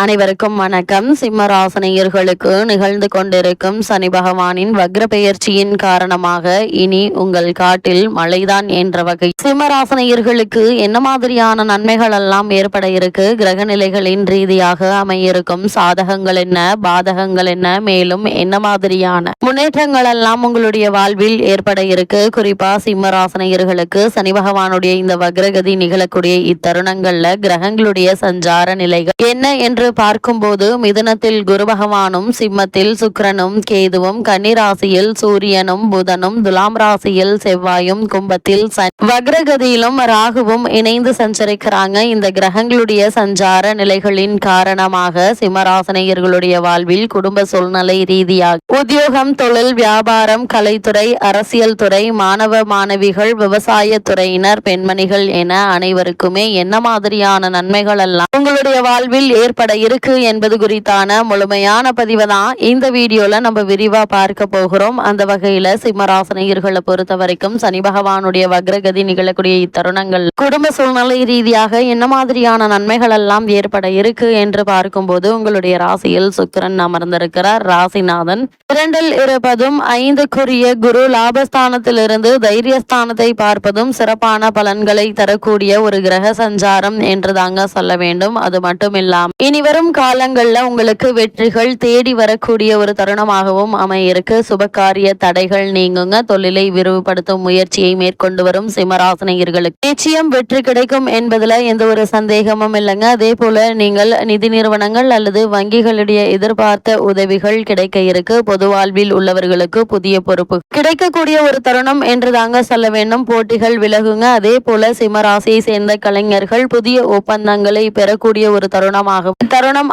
அனைவருக்கும் வணக்கம். சிம்மராசனையர்களுக்கு நிகழ்ந்து கொண்டிருக்கும் சனி பகவானின் வக்ர பெயர்ச்சியின் காரணமாக இனி உங்கள் காட்டில் மழைதான் என்ற வகை சிம்மராசனையர்களுக்கு என்ன மாதிரியான நன்மைகள் எல்லாம் ஏற்பட இருக்கு, கிரக நிலைகளின் ரீதியாக அமையிருக்கும் சாதகங்கள் என்ன, பாதகங்கள் என்ன, மேலும் என்ன மாதிரியான முன்னேற்றங்கள் எல்லாம் உங்களுடைய வாழ்வில் ஏற்பட இருக்கு. குறிப்பா சிம்மராசனையர்களுக்கு சனி பகவானுடைய இந்த வக்ரகதி நிகழக்கூடிய இத்தருணங்கள்ல கிரகங்களுடைய சஞ்சார நிலைகள் என்ன என்று பார்க்கும்போது மிதுனத்தில் குரு பகவானும், சிம்மத்தில் சுக்கிரனும், கேதுவும், கன்னி ராசியில் சூரியனும், புதனும், துலாம் ராசியில் செவ்வாயும், கும்பத்தில் வக்ரகதியிலும் ராகுவும் இணைந்து சஞ்சரிக்கிறாங்க. இந்த கிரகங்களுடைய சஞ்சார நிலைகளின் காரணமாக சிம்மராசனையர்களுடைய வாழ்வில் குடும்ப சூழ்நிலை ரீதியாக உத்தியோகம், தொழில், வியாபாரம், கலைத்துறை, அரசியல் துறை, மாணவ மாணவிகள், விவசாய துறையினர், பெண்மணிகள் என அனைவருக்குமே என்ன மாதிரியான நன்மைகள் எல்லாம் உங்களுடைய வாழ்வில் ஏற்பட இருக்கு என்பது குறித்தான முழுமையான பதிவை தான் இந்த வீடியோல நம்ம விரிவா பார்க்க போகிறோம். அந்த வகையில சிம்மராசனையர்களை பொறுத்த வரைக்கும் சனி பகவானுடைய வக்ரகதி நிகழக்கூடிய இத்தருணங்கள் குடும்ப சூழ்நிலை ரீதியாக என்ன மாதிரியான நன்மைகள் எல்லாம் ஏற்பட இருக்கு என்று பார்க்கும்போது உங்களுடைய ராசியில் சுக்கிரன் அமர்ந்திருக்கிறார். ராசிநாதன் இரண்டில் இருப்பதும் 5க்குரிய குரு லாபஸ்தானத்திலிருந்து தைரியஸ்தானத்தை பார்ப்பதும் சிறப்பான பலன்களை தரக்கூடிய ஒரு கிரக சஞ்சாரம் என்று தாங்க சொல்ல வேண்டும். அது மட்டும் இல்லாம இனி வரும் காலங்கள்ல உங்களுக்கு வெற்றிகள் தேடி வரக்கூடிய ஒரு தருணமாகவும் அமையிருக்கு. சுபகாரிய தடைகள் நீங்குங்க. தொழிலை விரிவுபடுத்தும் முயற்சியை மேற்கொண்டு வரும் சிம்மராசனையர்களுக்கு நிச்சயம் வெற்றி கிடைக்கும் என்பதுல எந்த ஒரு சந்தேகமும் இல்லைங்க. அதே போல நீங்கள் நிதி நிறுவனங்கள் அல்லது வங்கிகளுடைய எதிர்பார்த்த உதவிகள் கிடைக்க இருக்கு. பொது வாழ்வில் உள்ளவர்களுக்கு புதிய பொறுப்பு கிடைக்கக்கூடிய ஒரு தருணம் என்று தாங்க சொல்ல வேண்டும். போட்டிகள் விலகுங்க. அதே போல சிம்மராசியை சேர்ந்த கலைஞர்கள் புதிய ஒப்பந்தங்களை பெறக்கூடிய ஒரு தருணம்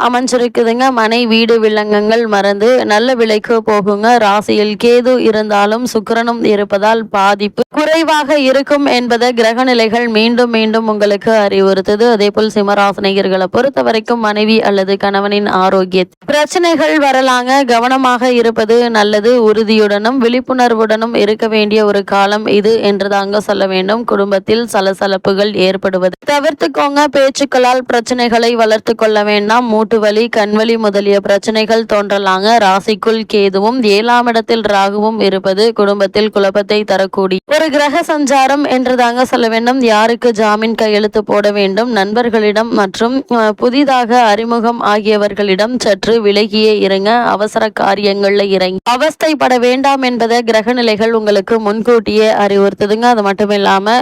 அமைஞ்சிருக்குதுங்க. மனை வீடு வில்லங்கங்கள் மறந்து நல்ல விலைக்கு போகுங்க. ராசியில் கேது இருந்தாலும் சுக்கிரனும் இருப்பதால் பாதிப்பு குறைவாக இருக்கும் என்பதை கிரக நிலைகள் மீண்டும் மீண்டும் உங்களுக்கு அறிவுறுத்துது. அதே போல் சிம்மராசனையர்களை பொறுத்த வரைக்கும் மனைவி அல்லது கணவனின் ஆரோக்கிய பிரச்சனைகள் வரலாங்க. கவனமாக இருப்பது நல்லது. உறுதியுடனும் விழிப்புணர்வுடனும் இருக்க வேண்டிய ஒரு காலம் இது என்று தாங்க சொல்ல வேண்டும். குடும்பத்தில் சலசலப்புகள் ஏற்படுவது தவிர்த்துக்கோங்க. பேச்சுக்களால் பிரச்சனைகளை வளர்த்து கொள்ள வேண்டாம். மூட்டு வலி, கண்வலி முதலிய பிரச்சனைகள் தோன்றலாங்க. ராசிக்குள் கேதுவும் 7ஆம் இடத்தில் ராகுவும் இருப்பது குடும்பத்தில் குழப்பத்தை தரக்கூடிய ஒரு கிரக சஞ்சாரம் என்று தாங்க சொல்ல வேண்டும். யாருக்கு ஜாமீன் கையெழுத்து போட வேண்டும், நண்பர்களிடம் மற்றும் புதிதாக அறிமுகம் ஆகியவர்களிடம் சற்று விலகியே இருங்க. அவசர காரியங்கள்ல இறங்கி அவஸ்தைப்பட வேண்டாம் என்பதை கிரக நிலைகள் உங்களுக்கு முன்கூட்டியே அறிவுறுத்துதுங்க. அது மட்டும் இல்லாம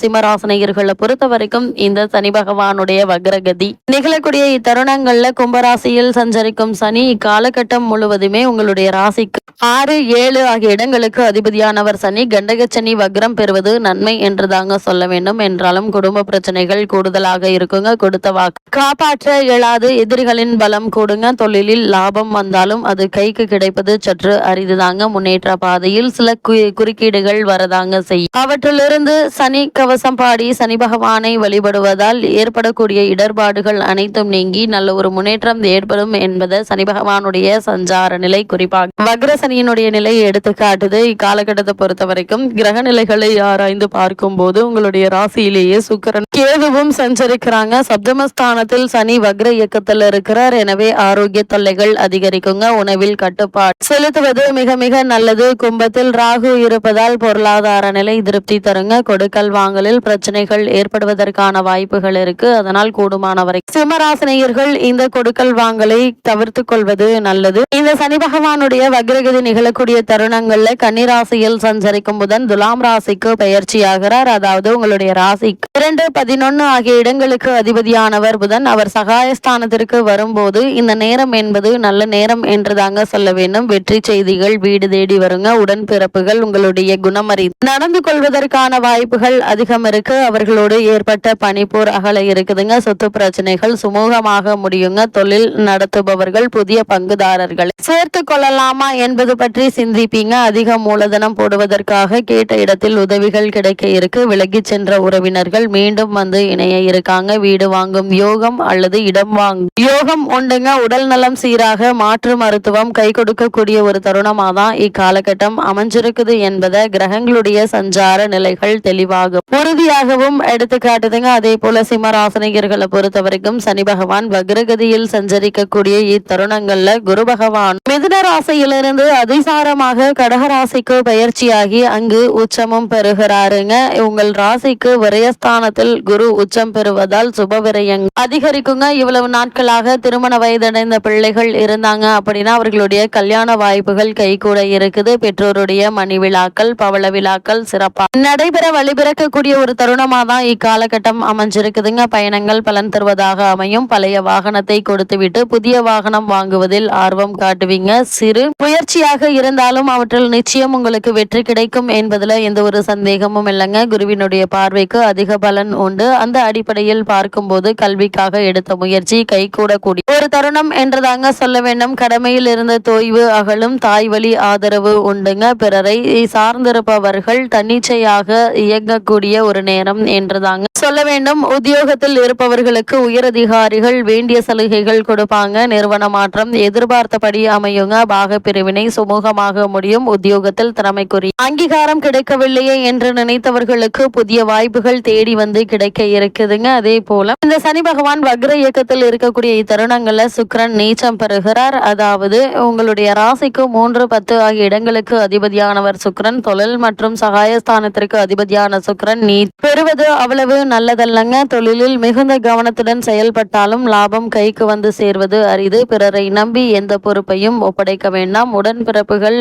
சிம்மராசனையர்களை பொறுத்த வரைக்கும் இந்த சனி பகவானுடைய வக்ரகதி நிகழக்கூடிய இத்தருணங்கள்ல கும்பராசியில் சஞ்சரிக்கும் சனி இக்காலகட்டம் முழுவதுமே உங்களுடைய ராசிக்கு 6, 7 ஆகிய இடங்களுக்கு அதிபதியானவர் சனி. கண்டகச்சனி வக்ரம் பெறுவது நன்மை என்று தாங்க சொல்ல வேண்டும். என்றாலும் குடும்ப பிரச்சனைகள் கூடுதலாக இருக்குங்க. கொடுத்த வாக்கு காப்பாற்ற இயலாது. எதிரிகளின் பலம் கூடுங்க. தொழிலில் லாபம் வந்தாலும் அது கைக்கு கிடைப்பது சற்று அரிதுதாங்க. முன்னேற்ற பாதையில் சில குறுக்கீடுகள் வரதாங்க செய்யும். அவற்றிலிருந்து சனி கவசம் பாடி சனி பகவானை வழிபடுவதால் ஏற்படக்கூடிய இடர்பாடுகள் அனைத்தும் நீங்கி நல்ல ஒரு முன்னேற்றம் ஏற்படும் என்பதை சனி பகவானுடைய சஞ்சார நிலை குறிப்பாக வக்ர சனியினுடைய நிலையை எடுத்து காட்டுது. இக்காலகட்டத்தை பொறுத்த வரைக்கும் கிரக நிலைகளை ஆராய்ந்து பார்க்கும் போது உங்களுடைய ராசியிலேயே சுக்கிரன் கேதுவும் சஞ்சரிக்கிறாங்க. சப்தமஸ்தானத்தில் சனி வக்ர இயக்கத்தில் இருக்கிறார். எனவே ஆரோக்கிய தொல்லைகள் அதிகரிக்குங்க. உணவில் கட்டுப்பாடு செலுத்துவது மிக மிக நல்லது. கும்பத்தில் ராகு இருப்பதால் பொருளாதார நிலை திருப்தி தருங்க. கொடுக்கல் வாங்கலில் பிரச்சனைகள் ஏற்படுவதற்கான வாய்ப்புகள் இருக்கு. அதனால் கூடுமானவரை சிம்மராசினியர்கள் இந்த கொடுக்கல் வாங்கலை தவிர்த்து கொள்வது நல்லது. இந்த சனி பகவானுடைய வக்ரகதி நிகழக்கூடிய தருணங்கள்ல கன்னிராசியில் சஞ்சரிக்கும் புதன் துலாம் ராசிக்கு பெயர்ச்சியாகிறார். அதாவது உங்களுடைய ராசிக்கு 2, 11 ஆகிய இடங்களுக்கு அதிபதியானவர் புதன். அவர் சகாயஸ்தானத்திற்கு வரும்போது இந்த நேரம் என்பது நல்ல நேரம் என்று தாங்க சொல்ல வேண்டும். வெற்றி செய்திகள் வீடு தேடி வருங்க. உடன்பிறப்புகள் உங்களுடைய குணமறி நடந்து கொள்வதற்கான வாய்ப்புகள் அதிகம் இருக்கு. அவர்களோடு ஏற்பட்ட பனிப்போர் அகல இருக்குதுங்க. சொத்து பிரச்சனைகள் சுமூகமாக முடியுங்க. தொழில் நடத்துபவர்கள் புதிய பங்குதாரர்களை சேர்த்து கொள்ளலாமா என்பது பற்றி சிந்திப்பீங்க. அதிக மூலதனம் போடுவதற்காக கேட்ட இடத்தில் உதவிகள் கிடைக்க இருக்கு. விலகி சென்ற உறவினர்கள் தம்பதிகள் மீண்டும் வந்து இணைய இருக்காங்க. வீடு வாங்கும் யோகம் அல்லது இடம் வாங்கும் யோகம் உண்டுங்க. உடல் நலம் சீராக மாற்று மருத்துவம் கை கொடுக்கக்கூடிய ஒரு தருணமாக தான் இக்காலகட்டம் அமைஞ்சிருக்குது என்பதை கிரகங்களுடைய சஞ்சார நிலைகள் தெளிவாகும் உறுதியாகவும் எடுத்துக்காட்டுதுங்க. அதே போல சிம்மராசினியர்களை பொறுத்த வரைக்கும் சனி பகவான் வக்ரகதியில் சஞ்சரிக்கக்கூடிய இத்தருணங்கள்ல குரு பகவான் மிதுன ராசியிலிருந்து அதிசாரமாக கடகராசிக்கு பயிற்சியாகி அங்கு உச்சமும் பெறுகிறாருங்க. உங்கள் ராசிக்கு விரயஸ்தானத்தில் குரு உச்சம் பெறுவதால் சுப விரயங்கள் அதிகரிக்குங்க. இவ்வளவு நாட்களாக திருமண வயதடைந்த பிள்ளைகள் இருந்தாங்க அப்படின்னா அவர்களுடைய கல்யாண வாய்ப்புகள் கைகூட இருக்குது. பெற்றோருடைய மணி விழாக்கள் பவள விழாக்கள் சிறப்பாக நடைபெற வழிபிறக்கக்கூடிய ஒரு தருணமா தான் இக்காலகட்டம் அமைஞ்சிருக்குதுங்க. பயணங்கள் பலன் தருவதாக அமையும். பழைய வாகனத்தை கொடுத்துவிட்டு புதிய வாகனம் வாங்குவதில் ஆர்வம் காட்டுவீங்க. சிறு முயற்சியாக இருந்தாலும் அவற்றில் நிச்சயம் உங்களுக்கு வெற்றி கிடைக்கும் என்பதுல எந்த ஒரு சந்தேகமும் இல்லைங்க. குருவினுடைய பார்வைக்கு அதிக பலன் உண்டு. அந்த அடிப்படையில் பார்க்கும்போது கல்விக்காக எடுத்த முயற்சி கைகூடக்கூடிய ஒரு தருணம் என்றுதாங்க சொல்ல வேண்டும். கடமையில் இருந்த தொய்வு அகலும். தாய் வழி ஆதரவு உண்டுங்க. பிறரை சார்ந்திருப்பவர்கள் தன்னிச்சையாக இயங்கக்கூடிய ஒரு நேரம் என்றுதாங்க சொல்ல வேண்டும். உத்தியோகத்தில் இருப்பவர்களுக்கு உயரதிகாரிகள் வேண்டிய சலுகைகள் கொடுப்பாங்க. நிறுவன மாற்றம் எதிர்பார்த்தபடி அமையுங்க. பாக பிரிவினை சுமூகமாக முடியும். உத்தியோகத்தில் திறமைக்குரிய அங்கீகாரம் கிடைக்கவில்லையே என்று நினைத்தவர்களுக்கு புதிய வாய்ப்புகள் தேடி வந்து கிடைக்க இருக்குதுங்க. அதே போல இந்த சனி பகவான் வக்ர இயக்கத்தில் இருக்கக்கூடிய இத்தருணங்கள்ல சுக்கிரன் நீச்சம் பெறுகிறார். அதாவது உங்களுடைய ராசிக்கு 3, 10 ஆகிய இடங்களுக்கு அதிபதியானவர் சுக்கிரன். தொழில் மற்றும் சகாயஸ்தானத்திற்கு அதிபதியான சுக்கிரன் நீ பெறுவது அவ்வளவு நல்லதல்லங்க. தொழிலில் மிகுந்த கவனத்துடன் செயல்பட்டாலும் லாபம் கைக்கு வந்து சேர்வது அரிது. பிறரை நம்பி எந்த பொறுப்பையும் ஒப்படைக்க வேண்டாம். உடன்பிறப்புகள்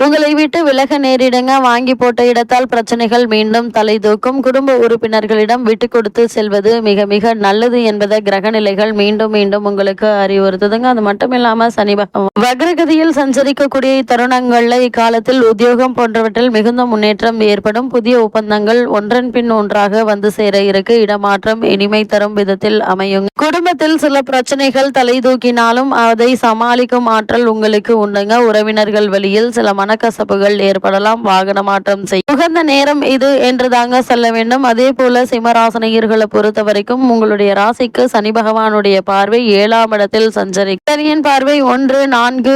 உங்களை விட்டு விலக நேரிடுங்க. வாங்கி போட்ட இடத்தால் பிரச்சனைகள் மீண்டும் தலை தூக்கும். குடும்ப உறுப்பினர்களிடம் விட்டு கொடுத்து செல்வது மிக மிக நல்லது என்பதை கிரக நிலைகள் மீண்டும் மீண்டும் உங்களுக்கு அறிவுறுத்துதுங்க. அது மட்டும் இல்லாம சனி பகவான் வக்ரகதியில் சஞ்சரிக்கக்கூடிய தருணங்கள்ல இக்காலத்தில் உத்தியோகம் போன்றவற்றில் மிகுந்த முன்னேற்றம் ஏற்படும். புதிய ஒப்பந்தங்கள் ஒன்றன் பின் ஒன்றாக வந்து சேர இருக்கு. இடமாற்றம் இனிமை தரும் விதத்தில் அமையும். குடும்பத்தில் சில பிரச்சனைகள் தலை தூக்கினாலும் அதை சமாளிக்கும் ஆற்றல் உங்களுக்கு உண்டுங்க. உறவினர்கள் வழியில் சில மனக்கசப்புகள் ஏற்படலாம். வாகன மாற்றம் செய்ய உகந்த நேரம் இது என்று தாங்க சொல்ல வேண்டும். அதே போல சிம்மராசினியர்களை பொறுத்த வரைக்கும் உங்களுடைய ராசிக்கு சனி பகவானுடைய பார்வை 7ஆம் இடத்தில் சஞ்சரி. சனியின் பார்வை 1, 4,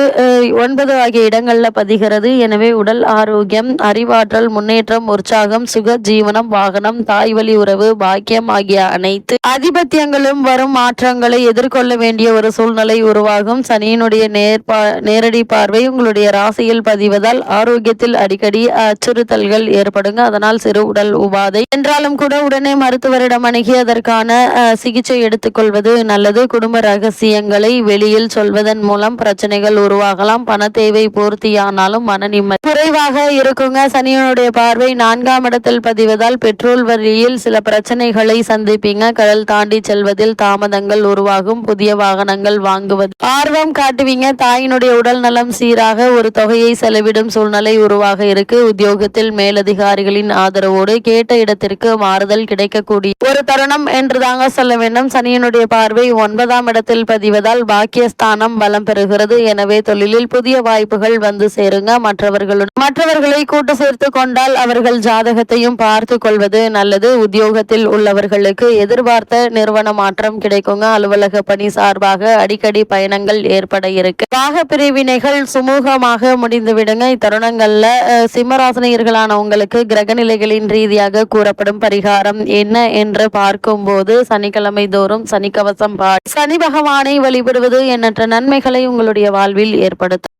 9 ஆகிய இடங்கள்ல பதிகிறது. எனவே உடல் ஆரோக்கியம் அறிவாற்றல் முன்னேற்றம் உற்சாகம் சுக ஜீவனம் வாகனம் தாய் வழி உறவு பாக்கியம் ஆகிய அனைத்து ஆதிபத்தியங்களும் வரும் மாற்றங்களை எதிர்கொள்ள வேண்டிய ஒரு சூழ்நிலை உருவாகும். சனியினுடைய நேரடி பார்வை உங்களுடைய ராசியில் பதிவதால் ஆரோக்கியத்தில் அடிக்கடி அச்சுறுத்தல்கள் ஏற்படுங்க. அதனால் சிறு உடல் உபாதை என்றாலும் கூட உடனே மருத்துவரிடம் அணுகி அதற்கான சிகிச்சை எடுத்துக்கொள்வது நல்லது. குடும்ப ரகசியங்களை வெளியில் சொல்வதன் மூலம் பிரச்சனைகள் உருவாகலாம். பண தேவை பூர்த்தியானாலும் மன நிம்மதி குறைவாக இருக்குங்க. சனியனுடைய பார்வை 4ஆம் இடத்தில் பதிவதால் பெட்ரோல் வழியில் சில பிரச்சனைகளை சந்திப்பீங்க. கடல் தாண்டி செல்வதில் தாமதங்கள் உருவாகும். புதிய வாகனங்கள் வாங்குவது ஆர்வம் காட்டுவீங்க. தாயினுடைய உடல் நலம் சீராக ஒரு தொகையை செலவிடும் சூழ்நிலை உருவாக இருக்கு. உத்தியோகத்தில் மேலதிகாரிகளின் ஆதரவோடு கேட்ட இடத்திற்கு மாறுதல் கிடைக்கக்கூடிய ஒரு தருணம் என்று தாங்க சொல்ல வேண்டும். சனியனுடைய பார்வை 9ஆம் இடத்தில் பதிவதால் பாக்கியஸ்தானம் பலம் பெறுகிறது. எனவே தொழிலில் புதிய வாய்ப்புகள் வந்து சேருங்க. மற்றவர்களை கூட்டு சேர்த்து கொண்டால் அவர்கள் ஜாதகத்தையும் பார்த்து கொள்வது நல்லது. உத்தியோகத்தில் உள்ளவர்களுக்கு எதிர்பார்த்த நிறுவன மாற்றம் கிடைக்குங்க. அலுவலக பணி சார்பாக அடிக்கடி பயணங்கள் ஏற்பட இருக்கு. பாக பிரிவினைகள் சுமூகமாக முடிந்து விடுங்க. இத்தருணங்கள்ல சிம்மராசினியர்களான உங்களுக்கு கிரக நிலைகளின் ரீதியாக கூறப்படும் பரிகாரம் என்ன என்று பார்க்கும்போது சனிக்கிழமை தோறும் சனி கவசம் பாடி சனி பகவானை வழிபடுவது எண்ணற்ற நன்மைகளை உங்களுடைய வாழ்வில் ஏற்படுத்தும்.